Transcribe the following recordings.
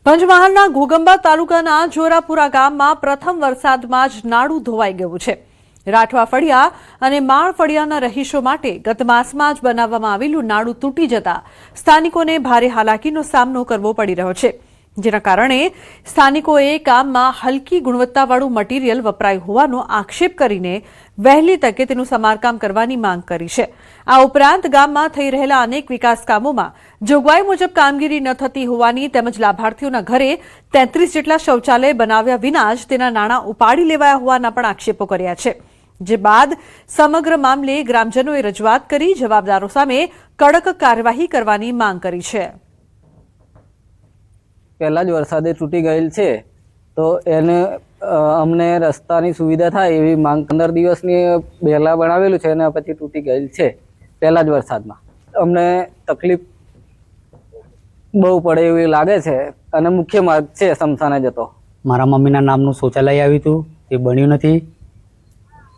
પંચમહાલના ઘોગંબા તાલુકાના જોરાપુરા ગામમાં પ્રથમ વરસાદમાં જ નાળું ધોવાઈ ગયું છે। રાઠવા ફળિયા અને માળ ફળિયાના રહીશો માટે ગત માસમાં જ બનાવવામાં આવેલું નાળું તૂટી જતા સ્થાનિકોને ભારે હાલાકીનો સામનો કરવો પડી રહ્યો છે, જેના કારણે સ્થાનિકોએ કામમાં હલકી ગુણવત્તાવાળું મટીરીયલ વપરાયું હોવાનો આક્ષેપ કરીને વહેલી તકે તેનું સમારકામ કરવાની માંગ કરી છે। આ ઉપરાંત ગામમાં થઈ રહેલા અનેક વિકાસ કામોમાં જોગવાઈ મુજબ કામગીરી ન થતી હોવાની તેમજ લાભાર્થીઓના ઘરે 33 જેટલા શૌચાલય બનાવ્યા વિના જ તેના નાણાં ઉપાડી લેવાયા હોવાના પણ આક્ષેપો કર્યા છે, જે બાદ સમગ્ર મામલે ગ્રામજનોએ રજૂઆત કરી જવાબદારો સામે કડક કાર્યવાહી કરવાની માંગ કરી છે। પહેલા જ વરસાદે તૂટી ગયેલ છે તો એને અમને રસ્તાની સુવિધા થાય એવી માંગ 15 દિવસની પહેલા બનાવેલું છે અને પછી તૂટી ગયેલ છે પહેલા જ વરસાદમાં। અમને તકલીફ બહુ પડે એવી લાગે છે અને મુખ્ય માર્ગ છે સ્મશાને જતો। મારા મમ્મીના નામનું શૌચાલય આવ્યું હતું, તે બન્યું નથી,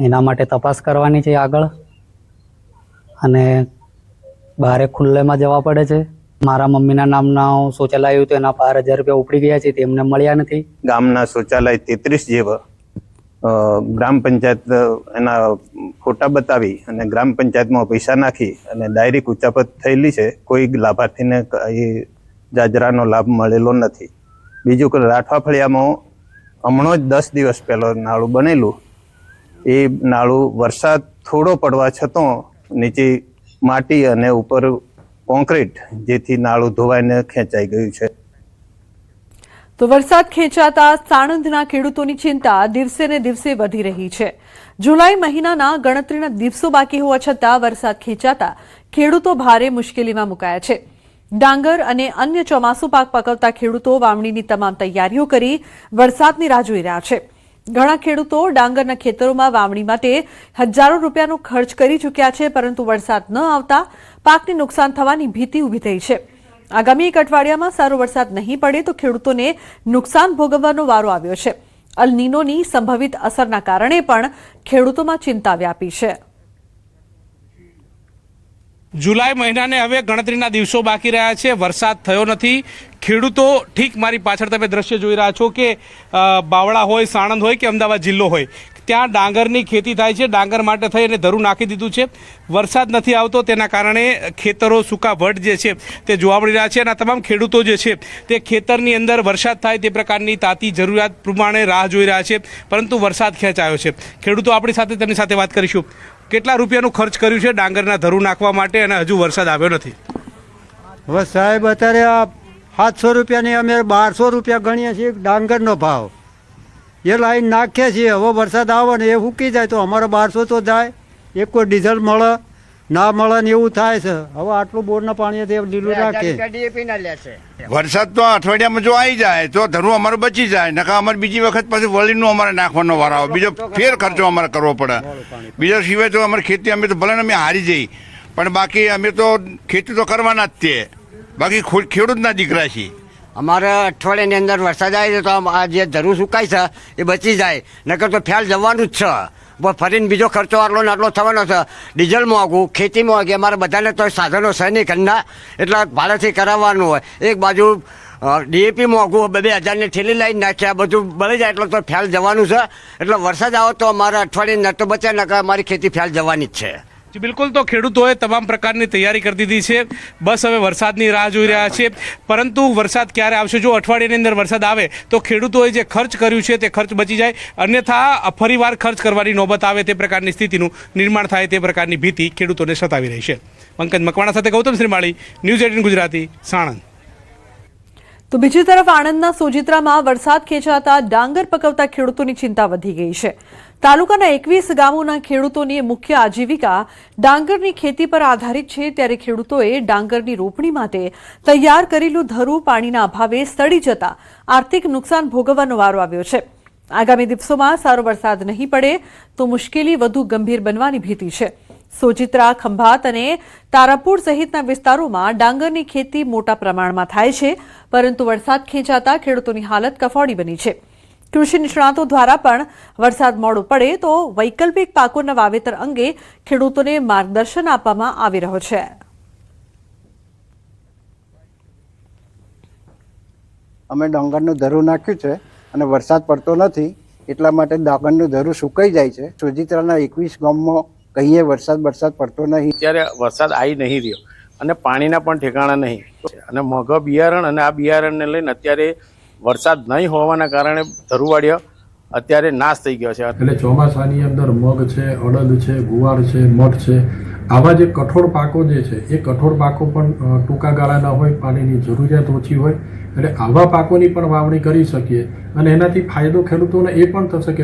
એના માટે તપાસ કરવાની છે આગળ, અને બહાર ખુલ્લેમાં જવા પડે છે। મારા મમ્મીના નામના શૌચાલય આવ્યું હતું, એના 12,000 રૂપિયા ઉપડી ગયા છે, તે એમને મળ્યા નથી। ગામના શૌચાલય 33 જેવા ગ્રામ પંચાયત એના ફોટા બતાવી અને ગ્રામ પંચાયતમાં પૈસા નાખી અને ડાયરેક્ટ ઉચાપત થયેલી છે। કોઈ લાભાર્થીને એ જાજરાનો લાભ મળેલો નથી। બીજું કે રાઠવા ફળિયામાં હમણાં જ 10 દિવસ પહેલાં નાળું બનેલું, એ નાળું વરસાદ થોડો પડવા છતાં નીચે માટી અને ઉપર કોન્ક્રીટ, જેથી નાળું ધોવાઈને ખેંચાઈ ગયું છે। તો વરસાદ ખેંચાતા સાણંદના ખેડૂતોની ચિંતા દિવસે ને દિવસે વધી રહી છે। જુલાઈ મહિનાના ગણતરીના દિવસો બાકી હોવા છતાં વરસાદ ખેંચાતા ખેડૂતો ભારે મુશ્કેલીમાં મુકાયા છે। ડાંગર અને અન્ય ચોમાસુ પાક પકવતા ખેડૂતો વાવણીની તમામ તૈયારીઓ કરી વરસાદની રાહ જોઈ રહ્યા છે। ઘણા ખેડૂતો ડાંગરના ખેતરોમાં વાવણી માટે હજારો રૂપિયાનો ખર્ચ કરી ચૂક્યા છે, પરંતુ વરસાદ ન આવતા પાકને નુકસાન થવાની ભીતિ ઊભી થઈ છે। આગામી એક અઠવાડિયામાં સારો વરસાદ નહીં પડે તો ખેડૂતોને નુકસાન ભોગવવાનો વારો આવ્યો છે। અલ નીનોની સંભવિત અસરના કારણે પણ ખેડૂતોમાં ચિંતા વ્યાપી છે। જુલાઈ મહિનાને હવે ગણતરીના દિવસો બાકી રહ્યા છે, વરસાદ થયો નથી। ખેડૂતો ઠીક મારી પાછળ તમે દ્રશ્ય જોઈ રહ્યા છો કે બાવળા હોય, સાણંદ હોય કે અમદાવાદ જિલ્લો હોય, ત્યાં ડાંગરની ખેતી થાય છે। ડાંગર માટે થઈ અને ધરું નાખી દીધું છે। વરસાદ નથી આવતો, તેના કારણે ખેતરો સૂકા વટ જે છે તે જોવા મળી રહ્યા છે, અને આ તમામ ખેડૂતો જે છે તે ખેતરની અંદર વરસાદ થાય તે પ્રકારની તાતી જરૂરિયાત પ્રમાણે રાહ જોઈ રહ્યા છે, પરંતુ વરસાદ ખેંચાયો છે। ખેડૂતો આપણી સાથે, તેમની સાથે વાત કરીશું। કેટલા રૂપિયાનું ખર્ચ કર્યું છે ડાંગરના ધરું નાખવા માટે, અને હજુ વરસાદ આવ્યો નથી? હવે સાહેબ અત્યારે આ 700 રૂપિયાની અમે 1200 રૂપિયા ગણીએ છીએ ડાંગરનો ભાવ, એ લાઈન નાખીએ છીએ। હવે વરસાદ આવે ને એ સૂકી જાય તો અમારે 1200 તો જાય, એક કોઈ ડીઝલ મળે ના મળે ને એવું થાય છે। હવે આટલું બોરના પાણી લીલું રાખે। વરસાદ તો અઠવાડિયામાં જો આવી જાય તો ધરું અમારું બચી જાય, નકા અમારે બીજી વખત પાછું વળીનું અમારે નાખવાનો વાર આવે, બીજો ફેર ખર્ચો અમારે કરવો પડે। બીજા સિવાય તો અમારી ખેતી અમે તો ભલે અમે હારી જઈ, પણ બાકી અમે તો ખેતી તો કરવાના જ તે, બાકી ખેડૂતના દીકરા છીએ। અમારે અઠવાડિયાની અંદર વરસાદ આવે તો આ જે ધરું સુકાય છે એ બચી જાય, નકર તો ફેલ જવાનું જ છે। ફરીને બીજો ખર્ચો આટલો ને આટલો થવાનો છે। ડીઝલ મોંઘું, ખેતી મોંઘી, અમારે બધાને તો સાધનો છે નહીં ઘરના, એટલે ભાડેથી કરાવવાનું હોય। એક બાજુ ડીએપી મોંઘું, 2,000ની ઠેલી લાવીને નાખ્યા, બધું બળી જાય એટલે તો ફેલ જવાનું છે। એટલે વરસાદ આવે તો અમારે અઠવાડિયે ન તો બચે, નકર અમારી ખેતી ફેલ જવાની જ છે। જી બિલકુલ, તો ખેડૂતોએ તમામ પ્રકારની તૈયારી કરી દીધી છે, બસ હવે વરસાદની રાહ જોઈ રહ્યા છે, પરંતુ વરસાદ ક્યારે આવશે? જો અઠવાડિયાની અંદર વરસાદ આવે તો ખેડૂતોએ જે ખર્ચ કર્યું છે તે ખર્ચ બચી જાય, અન્યથા ફરીવાર ખર્ચ કરવાની નોબત આવે તે પ્રકારની સ્થિતિનું નિર્માણ થાય તે પ્રકારની ભીતિ ખેડૂતોને સતાવી રહી છે। પંકજ મકવાણા સાથે ગૌતમ શ્રીમાળી, ન્યૂઝ 18 ગુજરાતી, સાણંદ। તો બીજી તરફ આણંદના સોજિત્રામાં વરસાદ ખેંચાતા ડાંગર પકવતા ખેડૂતોની ચિંતા વધી ગઈ છે। તાલુકાના 21 ગામોના ખેડૂતોની મુખ્ય આજીવિકા ડાંગરની ખેતી પર આધારિત છે, ત્યારે ખેડૂતોએ ડાંગરની રોપણી માટે તૈયાર કરેલું ધરું પાણીના અભાવે સડી જતા આર્થિક નુકસાન ભોગવવાનો વારો આવ્યો છે। આગામી દિવસોમાં સારો વરસાદ નહીં પડે તો મુશ્કેલી વધુ ગંભીર બનવાની ભીતિ છે। સોજિત્રા, ખંભાત અને તારાપુર સહિતના વિસ્તારોમાં ડાંગરની ખેતી મોટા પ્રમાણમાં થાય છે, પરંતુ વરસાદ ખેંચાતા ખેડૂતોની હાલત કફોડી બની છે। કૃષિ નિષ્ણાતો દ્વારા પણ વરસાદ મોડો પડે તો વૈકલ્પિક પાકોના વાવેતર અંગે ખેડૂતોને માર્ગદર્શન આપવામાં આવી રહ્યું છે। અમે ડાંગરનું ધરું નાખ્યું છે અને વરસાદ પડતો નથી એટલા માટે ડાંગરનું ધરું સુકાઈ જાય છે. સોજિત્રાના 21 ગામમાં કહીએ વરસાદ પડતો નહીં. અત્યારે વરસાદ આવી નહીં રહ્યો અને પાણીના પણ ઠેકાણા નહીં અને મોંઘા બિયારણ અને આ બિયારણને લઈને અત્યારે વરસાદ નહીં હોવાના કારણે ધરુવાડિયા અત્યારે નાશ થઈ ગયો છે. એટલે ચોમાસાની અંદર મગ છે, અડદ છે, ગુવાર છે, મઠ છે, આવા જે કઠોળ પાકો જે છે એ કઠોળ પાકો પણ ટૂંકા ગાળાના હોય, પાણીની જરૂરિયાત ઓછી હોય, એટલે આવા પાકોની પણ વાવણી કરી શકીએ અને એનાથી ફાયદો ખેડૂતોને એ પણ થશે કે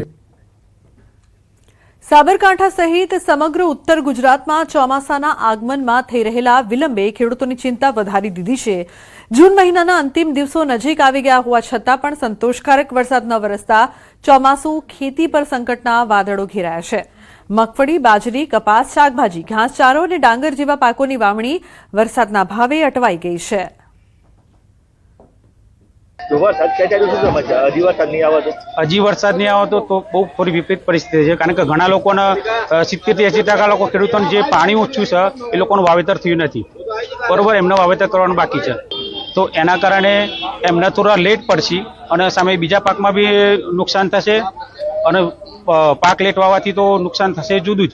સાબરકાંઠા સહિત સમગ્ર ઉત્તર ગુજરાતમાં ચોમાસાના આગમનમાં થઈ રહેલા વિલંબે ખેડૂતોની ચિંતા વધારી દીધી છે. જૂન મહિનાના અંતિમ દિવસો નજીક આવી ગયા હોવા છતાં પણ સંતોષકારક વરસાદ ન વરસતા ચોમાસું ખેતી પર સંકટના વાદળો ઘેરાયા છે. મગફળી, બાજરી, કપાસ, શાકભાજી, ઘાસચારો અને ડાંગર જેવા પાકોની વાવણી વરસાદના ભાવે અટવાઈ ગઈ છે. હજી વરસાદ નહીં આવતો તો બહુ થોડી વિપરીત પરિસ્થિતિ છે, કારણ કે ઘણા લોકોને 70-80% લોકો ખેડૂતોને જે પાણી ઓછું છે એ લોકોનું વાવેતર થયું નથી, બરોબર, એમને વાવેતર કરવાનું બાકી છે, તો એના કારણે એમને થોડા લેટ પડશે અને સામે બીજા પાકમાં બી નુકસાન થશે અને પાક લેટ વાવવાથી તો નુકસાન થશે જુદું જ.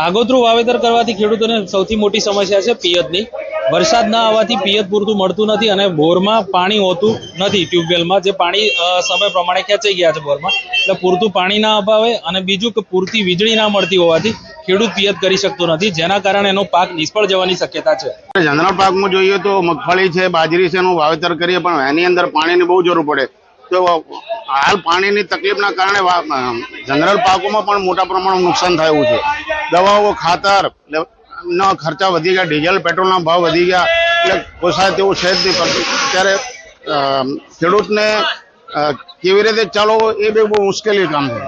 આગોતરું વાવેતર કરવાથી ખેડૂતોને સૌથી મોટી સમસ્યા છે પિયતની. વરસાદ ના આવવાથી પિયત પૂરતું મળતું નથી અને બોરમાં પાણી હોતું નથી. ટ્યુબવેલમાં જે પાણી સમય પ્રમાણે ખેંચાઈ ગયા છે બોરમાં, એટલે પૂરતું પાણી ના અપાવે અને બીજું કે પૂરતી વીજળી ના મળતી હોવાથી ખેડૂત પિયત કરી શકતો નથી, જેના કારણે એનો પાક નિષ્ફળ જવાની શક્યતા છે. જનરલ પાકમાં જોઈએ તો મગફળી છે, બાજરી છે, એનું વાવેતર કરીએ પણ એની અંદર પાણીની બહુ જરૂર પડે, તો હાલ પાણીની તકલીફના કારણે જનરલ પાકોમાં પણ મોટા પ્રમાણમાં નુકસાન થયું છે. દવાઓ, ખાતર ના ખર્ચા વધી ગયા, ડીઝલ પેટ્રોલના ભાવ વધી ગયા, એટલે પોસાય તેવું છે જ નહીં. અત્યારે ખેડૂતને કેવી રીતે ચાલવો એ બી બહુ મુશ્કેલી કામ છે.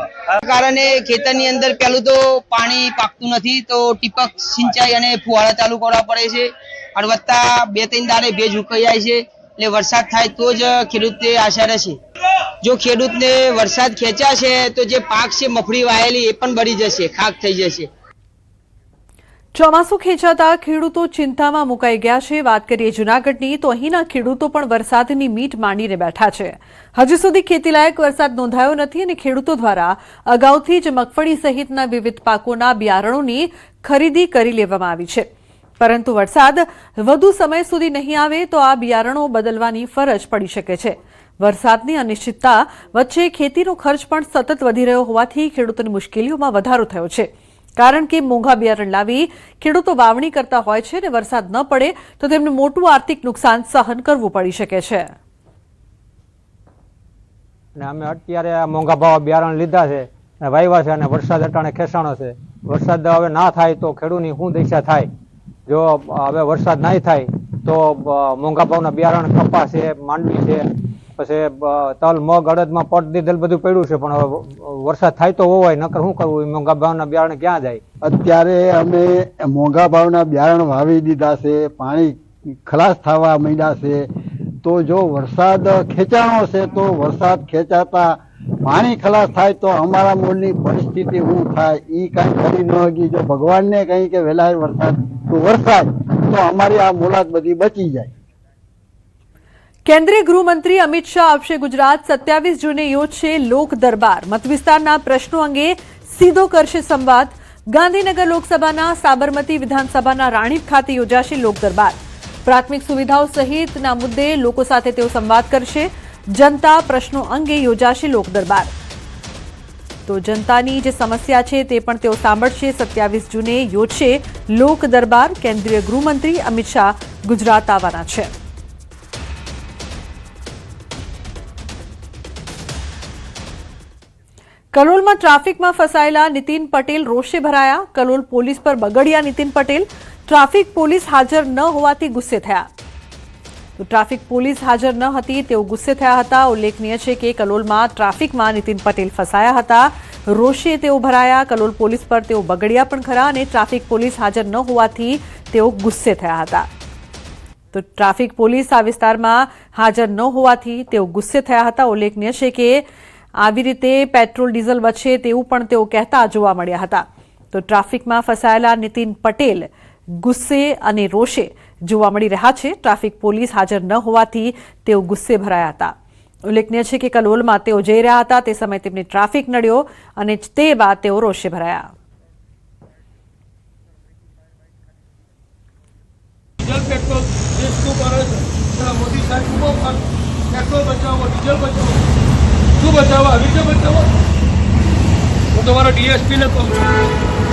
કારણે ખેતરની અંદર પેલું તો પાણી પાકતું નથી, તો ટીપક સિંચાઈ અને ફુવારા ચાલુ કરવા પડે છે અને વત્તા 2-3 દાડે ભેજ ઉકાઈ જાય છે, એટલે વરસાદ થાય તો જ ખેડૂતને આશા રહેશે. જો ખેડૂતને વરસાદ ખેંચાશે તો જે પાક છે મગફળી વાયેલી એ પણ બળી જશે, ખાક થઈ જશે. ચોમાસું ખેંચાતા ખેડૂતો ચિંતામાં મુકાઈ ગયા છે. વાત કરીએ જૂનાગઢની તો અહીંના ખેડૂતો પણ વરસાદની મીટ માંડીને બેઠા છે. હજુ સુધી ખેતીલાયક વરસાદ નોંધાયો નથી અને ખેડૂતો દ્વારા અગાઉથી જ મગફળી સહિતના વિવિધ પાકોના બિયારણોની ખરીદી કરી લેવામાં આવી છે, પરંતુ વરસાદ વધુ સમય સુધી નહીં આવે તો આ બિયારણો બદલવાની ફરજ પડી શકે છે. વરસાદની અનિશ્ચિતતા વચ્ચે ખેતીનો ખર્ચ પણ સતત વધી રહ્યો હોવાથી ખેડૂતોની મુશ્કેલીઓમાં વધારો થયો છે, કારણ કે મોંઘા બિયારણ લાવી ખેડૂતો વાવણી કરતા હોય છે અને વરસાદ ન પડે તો તેમને મોટું આર્થિક નુકસાન સહન કરવું પડી શકે છે. અમે અત્યારે આ મોંઘા ભાવ બિયારણ લીધા છે, વાવ્યા છે અને વરસાદ અટાણે ખેંચાણો છે. વરસાદ હવે ના થાય તો ખેડૂતની શું દશા થાય? જો હવે વરસાદ નહીં થાય તો મોંઘા ભાવના બિયારણ કપાસ છે, માંડવી છે, પછી તલ, મગ, અડદમાં પટ દીધેલ બધું પડ્યું છે, પણ હવે વરસાદ થાય તો હોય, નકર શું કરવું? મોંઘા ભાવના બિયારણ ક્યાં જાય? અત્યારે અમે મોંઘા ભાવના બિયારણ વાવી દીધા છે, પાણી ખલાસ થવા માંડ્યા છે, તો જો વરસાદ ખેંચાણો છે તો વરસાદ ખેંચાતા પાણી ખલાસ થાય તો અમારા મૂળની પરિસ્થિતિ શું થાય એ કઈ કરી ન હકી. જો ભગવાનને કહી કે વહેલા વરસાદ તો અમારી આ મુલાત બધી બચી જાય. કેન્દ્રીય ગૃહમંત્રી અમિત શાહ આવશે ગુજરાત. 27 જૂને યોજશે લોક દરબાર. મતવિસ્તારના પ્રશ્નો અંગે સીધો કરશે સંવાદ. ગાંધીનગર લોકસભાના સાબરમતી વિધાનસભાના રાણીપ ખાતે યોજાશે લોક દરબાર. પ્રાથમિક સુવિધાઓ સહિતના મુદ્દે લોકો સાથે તેઓ સંવાદ કરશે. જનતા પ્રશ્નો અંગે યોજાશે લોક દરબાર. તો જનતાની જે સમસ્યા છે તે પણ તેઓ સાંભળશે. 27 જૂને યોજશે લોક દરબાર. કેન્દ્રીય ગૃહમંત્રી અમિત શાહ ગુજરાત આવવાના છે. કલોલમાં ટ્રાફિકમાં ફસાયેલા નીતિન પટેલ રોષે ભરાયા. કલોલ પોલીસ પર બગડ્યા નીતિન પટેલ. ટ્રાફિક પોલીસ હાજર ન હોવાથી ગુસ્સે થયા. તો ટ્રાફિક પોલીસ હાજર ન હતી તેઓ ગુસ્સે થયા હતા. ઉલ્લેખનીય છે કે કલોલમાં ટ્રાફિકમાં નીતિન પટેલ ફસાયા હતા. રોષે તેઓ ભરાયા. કલોલ પોલીસ પર તેઓ બગડ્યા પણ ખરા અને ટ્રાફિક પોલીસ હાજર ન હોવાથી તેઓ ગુસ્સે થયા હતા. તો ટ્રાફિક પોલીસ આ વિસ્તારમાં હાજર ન હોવાથી તેઓ ગુસ્સે થયા હતા. ઉલ્લેખનીય છે કે આવી રીતે પેટ્રોલ ડીઝલ વચ્ચે તેવું પણ તેઓ કહેતા જોવા મળ્યા હતા. તો ટ્રાફિકમાં ફસાયેલા નીતિન પટેલ ગુસ્સે અને રોષે જોવા મળી રહ્યા છે. ટ્રાફિક પોલીસ હાજર ન હોવાથી તેઓ ગુસ્સે ભરાયા હતા. ઉલ્લેખનીય છે કે કલોલમાં તેઓ જઈ રહ્યા હતા તે સમયે તેમને ટ્રાફિક નડ્યો અને તે બાદ તેઓ રોષે ભરાયા. પેટ્રોલ દેશનું કરે છે મોદી સાહેબ પેટ્રોલ બચાવો ડીઝલ બચાવો શું બચાવો આવી રીતે બચાવો હું તમારા ડીએસપી ને કહું છું.